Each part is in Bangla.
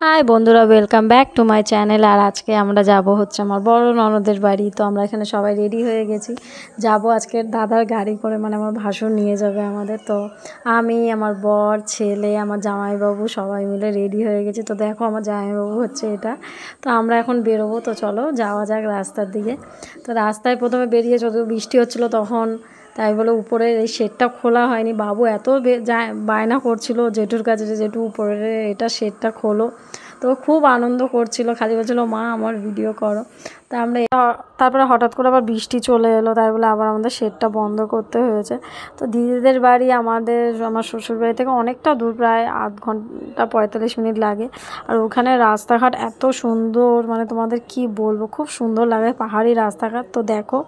হাই বন্ধুরা, welcome back to my channel. আর আজকে আমরা যাব হচ্ছে আমার বড় ননদের বাড়ি। তো আমরা এখানে সবাই রেডি হয়ে গেছি, যাব আজকে দাদার গাড়ি করে, মানে আমার ভাসুর নিয়ে যাবে আমাদের। তো আমি, আমার বর, ছেলে, আমার জামাইবাবু সবাই মিলে রেডি হয়ে গেছি। তো দেখো আমার জামাইবাবু হচ্ছে এটা। তো আমরা এখন বেরোবো, তো চলো যাওয়া যাক রাস্তার দিকে। তো রাস্তায় প্রথমে বেরিয়ে যদিও বৃষ্টি হচ্ছিলো তখন, তাই বলে উপরে এই শেডটা খোলা হয়নি। বাবু এত বায়না করছিল জেঠুর কাছে যে জেঠু উপরে এটা শেডটা খোলো। তো খুব আনন্দ করছিল, খালি বলছিল মা আমার ভিডিও করো। তা আমরা তারপরে হঠাৎ করে আবার বৃষ্টি চলে এলো, তাই বলে আবার আমাদের শেডটা বন্ধ করতে হয়েছে। তো দিদিদের বাড়ি আমার শ্বশুর বাড়ি থেকে অনেকটা দূর, প্রায় আধ ঘন্টা 45 মিনিট লাগে। আর ওখানে রাস্তাঘাট এত সুন্দর, মানে তোমাদের কি বলবো, খুব সুন্দর লাগে পাহাড়ি রাস্তাঘাট। তো দেখো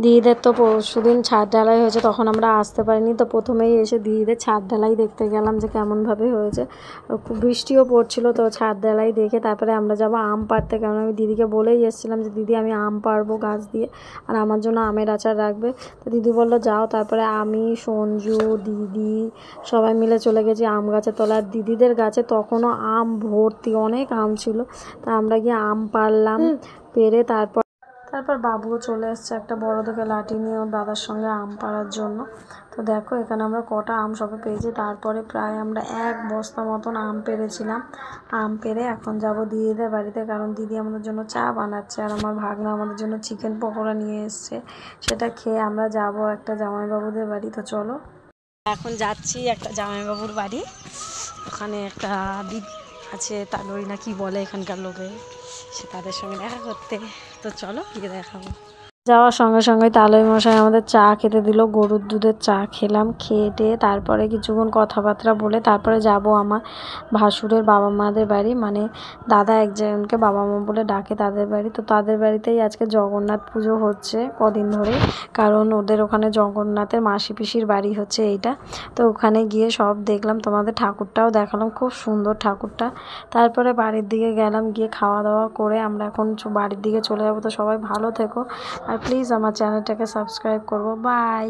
দিদিদের তো পরশুদিন ছাদ ঢালাই হয়েছে, তখন আমরা আসতে পারিনি। তো প্রথমেই এসে দিদিদের ছাদ ঢালাই দেখতে গেলাম যে কেমনভাবে হয়েছে। আর খুব বৃষ্টিও পড়ছিল, তো ছাদ ঢালাই দেখে তারপরে আমরা যাব আম পাড়তে। কারণ আমি দিদিকে বলেই এসেছিলাম যে দিদি আমি আম পাড়বো গাছ দিয়ে, আর আমার জন্য আমের আচার রাখবে। তো দিদি বললো যাও। তারপরে আমি, সঞ্জু, দিদি সবাই মিলে চলে গেছি আম গাছের তলায়। আর দিদিদের গাছে তখনও আম ভর্তি, অনেক আম ছিল। তা আমরা গিয়ে আম পাড়লাম, পেড়ে তারপর বাবুও চলে এসছে একটা বড় দেখে লাঠি নিয়ে ওর দাদার সঙ্গে আম পাড়ার জন্য। তো দেখো এখানে আমরা কটা আম সবে পেয়েছি। তারপরে প্রায় আমরা 1 বস্তা মতন আম পেড়েছিলাম। আম পেড়ে এখন যাব দিদিদের বাড়িতে, কারণ দিদি আমাদের জন্য চা বানাচ্ছে। আর আমার ভাগনা আমাদের জন্য চিকেন পকোড়া নিয়ে এসছে, সেটা খেয়ে আমরা যাব একটা জামাইবাবুদের বাড়ি। তো চলো এখন যাচ্ছি একটা জামাইবাবুর বাড়ি। ওখানে একটা দিদি আছে, তালই না কি বলে এখানকার লোকে, সে তাদের সঙ্গে দেখা করতে। তো চলো গিয়ে দেখাবো। যাওয়ার সঙ্গে সঙ্গে তালই মশাই আমাদের চা খেতে দিল, গরুর দুধের চা খেলাম। খেয়ে টেয়ে তারপরে কিছুক্ষণ কথাবার্তা বলে তারপরে যাব আমার ভাসুরের বাবা মাদের বাড়ি, মানে দাদা একজনকে বাবা মা বলে ডাকে তাদের বাড়ি। তো তাদের বাড়িতেই আজকে জগন্নাথ পুজো হচ্ছে কদিন ধরে, কারণ ওদের ওখানে জগন্নাথের মাসি পিসির বাড়ি হচ্ছে এইটা। তো ওখানে গিয়ে সব দেখলাম, তোমাদের ঠাকুরটাও দেখালাম, খুব সুন্দর ঠাকুরটা। তারপরে বাড়ির দিকে গেলাম, গিয়ে খাওয়া দাওয়া করে আমরা এখন বাড়ির দিকে চলে যাবো। তো সবাই ভালো থেকো, আর প্লিজ আমার চ্যানেলটাকে সাবস্ক্রাইব করবো। বাই।